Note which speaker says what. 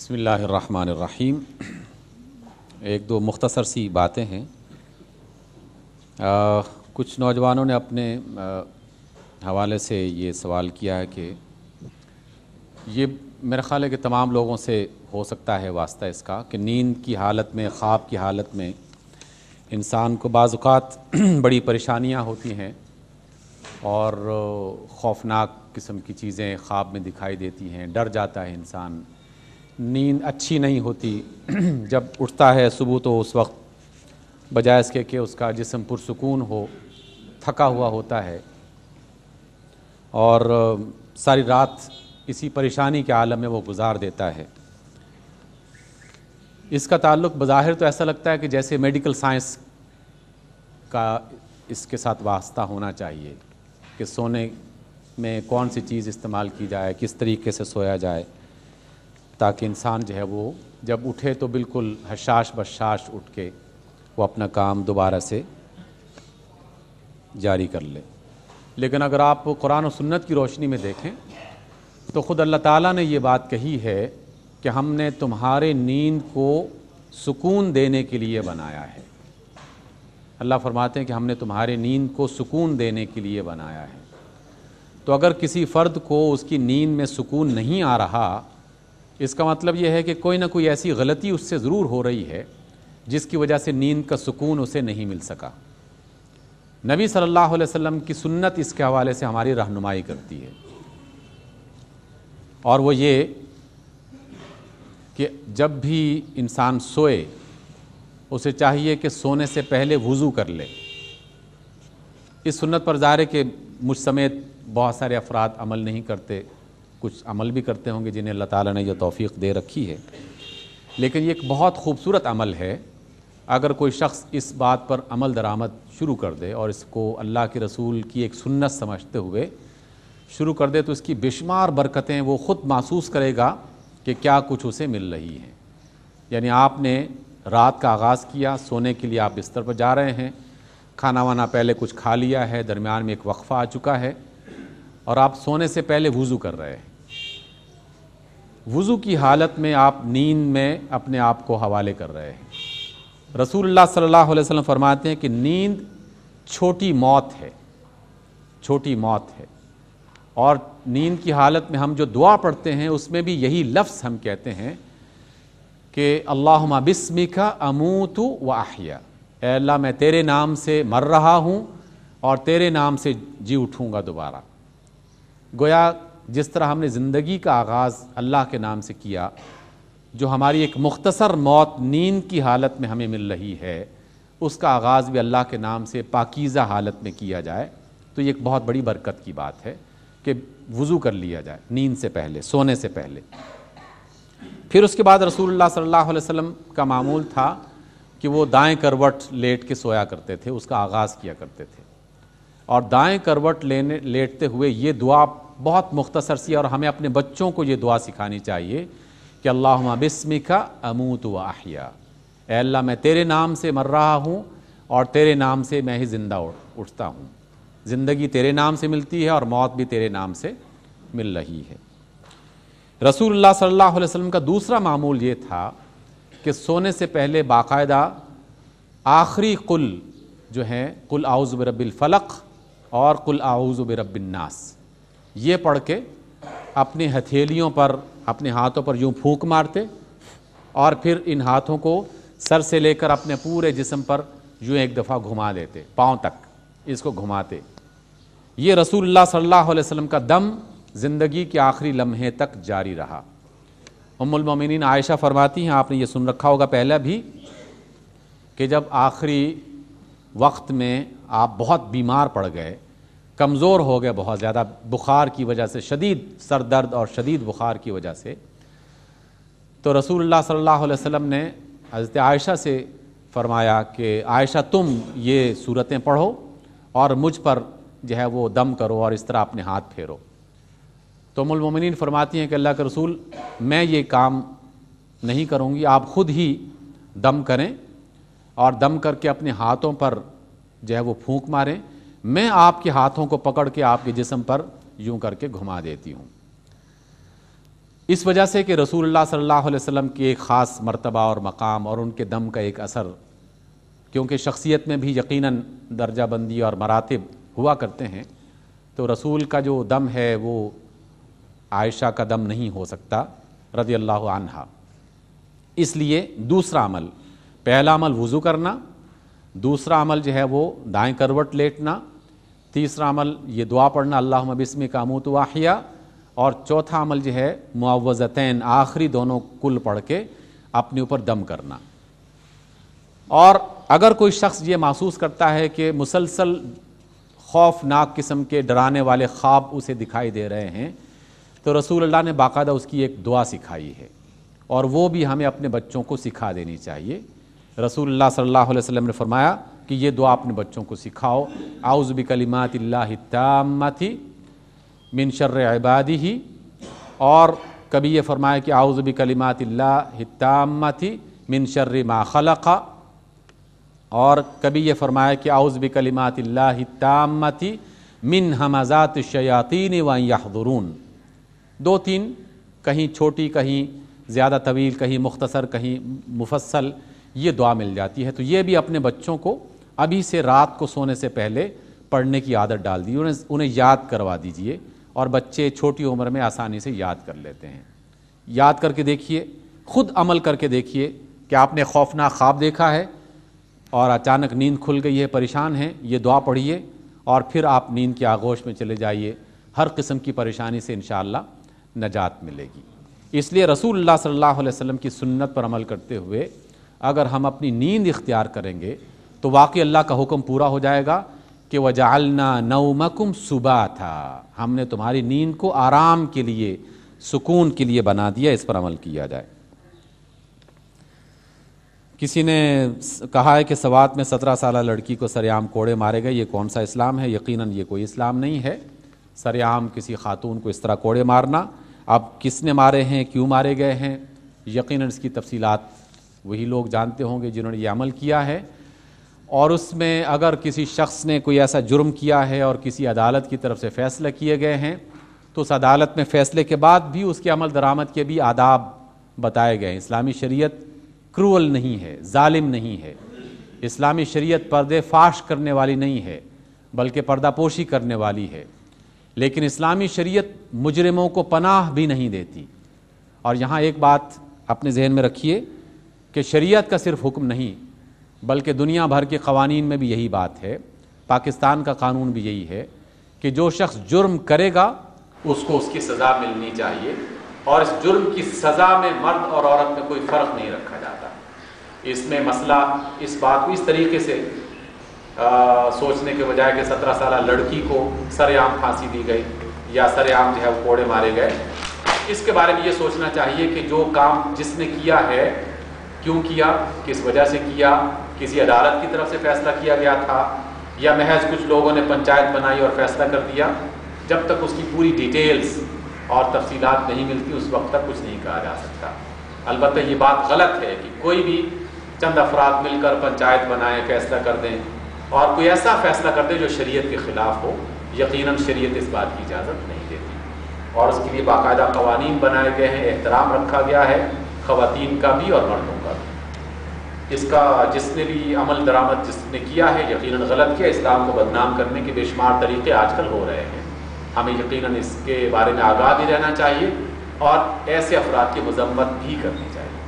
Speaker 1: بسم اللہ الرحمن الرحیم۔ ایک دو مختصر سی باتیں ہیں۔ کچھ نوجوانوں نے اپنے حوالے سے یہ سوال کیا ہے کہ یہ میرا خیال ہے کہ تمام لوگوں سے ہو سکتا ہے واسطہ اس کا کہ نیند کی حالت میں، خواب کی حالت میں انسان کو بعض اوقات بڑی پریشانیاں ہوتی ہیں اور خوفناک قسم کی چیزیں خواب میں دکھائی دیتی ہیں، ڈر جاتا ہے انسان، نیند اچھی نہیں ہوتی۔ جب اٹھتا ہے صبح تو اس وقت بجائے اس کے کہ اس کا جسم پرسکون ہو، تھکا ہوا ہوتا ہے اور ساری رات اسی پریشانی کے عالم میں وہ گزار دیتا ہے۔ اس کا تعلق بظاہر تو ایسا لگتا ہے کہ جیسے میڈیکل سائنس کا اس کے ساتھ واسطہ ہونا چاہیے کہ سونے میں کون سی چیز استعمال کی جائے، کس طریقے سے سویا جائے تاکہ انسان جو ہے وہ جب اٹھے تو بالکل حشاش بشاش اٹھ کے وہ اپنا کام دوبارہ سے جاری کر لے۔ لیکن اگر آپ قرآن و سنت کی روشنی میں دیکھیں تو خود اللہ تعالیٰ نے یہ بات کہی ہے کہ ہم نے تمہارے نیند کو سکون دینے کے لیے بنایا ہے۔ اللہ فرماتے ہیں کہ ہم نے تمہارے نیند کو سکون دینے کے لیے بنایا ہے۔ تو اگر کسی فرد کو اس کی نیند میں سکون نہیں آ رہا، اس کا مطلب یہ ہے کہ کوئی نہ کوئی ایسی غلطی اس سے ضرور ہو رہی ہے جس کی وجہ سے نیند کا سکون اسے نہیں مل سکا۔ نبی صلی اللہ علیہ وسلم کی سنت اس کے حوالے سے ہماری رہنمائی کرتی ہے، اور وہ یہ کہ جب بھی انسان سوئے اسے چاہیے کہ سونے سے پہلے وضو کر لے۔ اس سنت پر ظاہر ہے کہ مجھ سمیت بہت سارے افراد عمل نہیں کرتے، کچھ عمل بھی کرتے ہوں گے جنہیں اللہ تعالیٰ نے یہ توفیق دے رکھی ہے، لیکن یہ ایک بہت خوبصورت عمل ہے۔ اگر کوئی شخص اس بات پر عمل درآمد شروع کر دے اور اس کو اللہ کے رسول کی ایک سنت سمجھتے ہوئے شروع کر دے تو اس کی بے شمار برکتیں وہ خود محسوس کرے گا کہ کیا کچھ اسے مل رہی ہیں۔ یعنی آپ نے رات کا آغاز کیا، سونے کے لیے آپ بستر پر جا رہے ہیں، کھانا وانا پہلے کچھ کھا لیا ہے، درمیان میں ایک وقفہ آ چکا ہے اور آپ سونے سے پہلے وضو کر رہے ہیں۔ وضو کی حالت میں آپ نیند میں اپنے آپ کو حوالے کر رہے ہیں۔ رسول اللہ صلی اللہ علیہ وسلم فرماتے ہیں کہ نیند چھوٹی موت ہے، چھوٹی موت ہے، اور نیند کی حالت میں ہم جو دعا پڑھتے ہیں اس میں بھی یہی لفظ ہم کہتے ہیں کہ اللہم بسمک اموت و احیا، اے اللہ میں تیرے نام سے مر رہا ہوں اور تیرے نام سے جی اٹھوں گا دوبارہ۔ گویا جس طرح ہم نے زندگی کا آغاز اللہ کے نام سے کیا، جو ہماری ایک مختصر موت نیند کی حالت میں ہمیں مل رہی ہے، اس کا آغاز بھی اللہ کے نام سے پاکیزہ حالت میں کیا جائے تو یہ ایک بہت بڑی برکت کی بات ہے کہ وضو کر لیا جائے نیند سے پہلے، سونے سے پہلے۔ پھر اس کے بعد رسول اللہ صلی اللہ علیہ وسلم کا معمول تھا کہ وہ دائیں کروٹ لیٹ کے سویا کرتے تھے، اس کا آغاز کیا کرتے تھے، اور دائیں کروٹ لیٹتے ہوئے یہ دعا بہت مختصر سی، اور ہمیں اپنے بچوں کو یہ دعا سکھانی چاہیے کہ اللہم بسمک اموت و احیا، اے اللہ میں تیرے نام سے مر رہا ہوں اور تیرے نام سے میں ہی زندہ اٹھتا ہوں۔ زندگی تیرے نام سے ملتی ہے اور موت بھی تیرے نام سے مل رہی ہے۔ رسول اللہ صلی اللہ علیہ وسلم کا دوسرا معمول یہ تھا کہ سونے سے پہلے باقاعدہ آخری قل جو ہیں قل اعوذ برب الفلق اور قل اعوذ برب الناس، یہ پڑھ کے اپنی ہتھیلیوں پر، اپنے ہاتھوں پر یوں پھونک مارتے اور پھر ان ہاتھوں کو سر سے لے کر اپنے پورے جسم پر یوں ایک دفعہ گھما دیتے، پاؤں تک اس کو گھماتے۔ یہ رسول اللہ صلی اللہ علیہ وسلم کا دم زندگی کے آخری لمحے تک جاری رہا۔ ام المومنین عائشہ فرماتی ہیں، آپ نے یہ سن رکھا ہوگا پہلے بھی، کہ جب آخری وقت میں آپ بہت بیمار پڑ گئے، کمزور ہو گئے بہت زیادہ بخار کی وجہ سے، شدید سر درد اور شدید بخار کی وجہ سے، تو رسول اللہ صلی اللہ علیہ وسلم نے حضرت عائشہ سے فرمایا کہ عائشہ تم یہ سورتیں پڑھو اور مجھ پر جو ہے وہ دم کرو اور اس طرح اپنے ہاتھ پھیرو۔ تو ام المومنین فرماتی ہیں کہ اللہ کے رسول میں یہ کام نہیں کروں گی، آپ خود ہی دم کریں اور دم کر کے اپنے ہاتھوں پر جو ہے وہ پھونک ماریں، میں آپ کے ہاتھوں کو پکڑ کے آپ کے جسم پر یوں کر کے گھما دیتی ہوں۔ اس وجہ سے کہ رسول اللہ صلی اللہ علیہ وسلم کی ایک خاص مرتبہ اور مقام اور ان کے دم کا ایک اثر، کیونکہ شخصیت میں بھی یقیناً درجہ بندی اور مراتب ہوا کرتے ہیں، تو رسول کا جو دم ہے وہ عائشہ کا دم نہیں ہو سکتا رضی اللہ عنہا۔ اس لیے دوسرا عمل، پہلا عمل وضو کرنا، دوسرا عمل جو ہے وہ دائیں کروٹ لیٹنا، تیسرا عمل یہ دعا پڑھنا اللہم بسمک اموت واحیا، اور چوتھا عمل جو ہے معوذتین آخری دونوں کل پڑھ کے اپنے اوپر دم کرنا۔ اور اگر کوئی شخص یہ محسوس کرتا ہے کہ مسلسل خوفناک قسم کے ڈرانے والے خواب اسے دکھائی دے رہے ہیں، تو رسول اللہ نے باقاعدہ اس کی ایک دعا سکھائی ہے، اور وہ بھی ہمیں اپنے بچوں کو سکھا دینی چاہیے۔ رسول اللہ صلی اللہ علیہ وسلم نے فرمایا کہ یہ دعا اپنے بچوں کو سکھاؤ، اعوذ بکلمات اللہ التامۃ من شر عبادہ، اور کبھی یہ فرمایا کہ اعوذ بکلمات اللہ التامۃ من شر ما خلق، اور کبھی یہ فرمایا کہ اعوذ بکلمات اللہ التامۃ من ہمزات الشیاطین وان یحضرون۔ دو تین، کہیں چھوٹی کہیں زیادہ طویل، کہیں مختصر کہیں مفصل، یہ دعا مل جاتی ہے۔ تو یہ بھی اپنے بچوں کو ابھی سے رات کو سونے سے پہلے پڑھنے کی عادت ڈال دی، انہیں یاد کروا دیجئے، اور بچے چھوٹی عمر میں آسانی سے یاد کر لیتے ہیں۔ یاد کر کے دیکھیے، خود عمل کر کے دیکھیے کہ آپ نے خوفناک خواب دیکھا ہے اور اچانک نیند کھل گئی ہے، پریشان ہیں، یہ دعا پڑھیے اور پھر آپ نیند کی آغوش میں چلے جائیے، ہر قسم کی پریشانی سے انشاءاللہ نجات ملے گی۔ اس لیے رسول اللہ صلی اللہ علیہ وسلم کی سنت پر عمل کرتے ہوئے اگر ہم اپنی نیند اختیار کریں گے تو واقعی اللہ کا حکم پورا ہو جائے گا کہ وَجَعَلْنَا نَوْمَكُمْ سُبَاتًا، ہم نے تمہاری نیند کو آرام کے لیے، سکون کے لیے بنا دیا۔ اس پر عمل کیا جائے۔ کسی نے کہا ہے کہ سوات میں 17 سالہ لڑکی کو سر عام کوڑے مارے گئے، یہ کون سا اسلام ہے؟ یقیناً یہ کوئی اسلام نہیں ہے، سر عام کسی خاتون کو اس طرح کوڑے مارنا۔ اب کس نے مارے ہیں، کیوں مارے گئے ہیں، یقیناً اس کی تفصیلات وہی لوگ جانتے ہوں گے جنہوں نے یہ عمل کیا ہے۔ اور اس میں اگر کسی شخص نے کوئی ایسا جرم کیا ہے اور کسی عدالت کی طرف سے فیصلہ کیے گئے ہیں، تو اس عدالت میں فیصلے کے بعد بھی اس کے عمل درآمد کے بھی آداب بتائے گئے ہیں۔ اسلامی شریعت کرول نہیں ہے، ظالم نہیں ہے، اسلامی شریعت پردے فاش کرنے والی نہیں ہے بلکہ پردہ پوشی کرنے والی ہے، لیکن اسلامی شریعت مجرموں کو پناہ بھی نہیں دیتی۔ اور یہاں ایک بات اپنے ذہن میں رکھیے کہ شریعت کا صرف حکم نہیں بلکہ دنیا بھر کے قوانین میں بھی یہی بات ہے، پاکستان کا قانون بھی یہی ہے کہ جو شخص جرم کرے گا اس کو اس کی سزا ملنی چاہیے، اور اس جرم کی سزا میں مرد اور عورت میں کوئی فرق نہیں رکھا جاتا۔ اس میں مسئلہ اس بات کو اس طریقے سے سوچنے کے بجائے کہ 17 سالہ لڑکی کو سر عام پھانسی دی گئی یا سر عام جو ہے وہ کوڑے مارے گئے، اس کے بارے میں یہ سوچنا چاہیے کہ جو کام جس نے کیا ہے، کیوں کیا، کس وجہ سے کیا، کسی عدالت کی طرف سے فیصلہ کیا گیا تھا یا محض کچھ لوگوں نے پنچایت بنائی اور فیصلہ کر دیا۔ جب تک اس کی پوری ڈیٹیلز اور تفصیلات نہیں ملتی اس وقت تک کچھ نہیں کہا جا سکتا۔ البتہ یہ بات غلط ہے کہ کوئی بھی چند افراد مل کر پنچایت بنائیں، فیصلہ کر دیں اور کوئی ایسا فیصلہ کر دیں جو شریعت کے خلاف ہو۔ یقیناً شریعت اس بات کی اجازت نہیں دیتی، اور اس کے لیے باقاعدہ قوانین بنائے گئے ہیں، احترام رکھا گیا ہے خواتین کا بھی اور مردوں کا بھی۔ اس کا جس نے بھی عمل درآمد جس نے کیا ہے یقیناً غلط کیا۔ اسلام کو بدنام کرنے کے بے شمار طریقے آج کل ہو رہے ہیں، ہمیں یقیناً اس کے بارے میں آگاہ بھی رہنا چاہیے اور ایسے افراد کی مذمت بھی کرنی چاہیے۔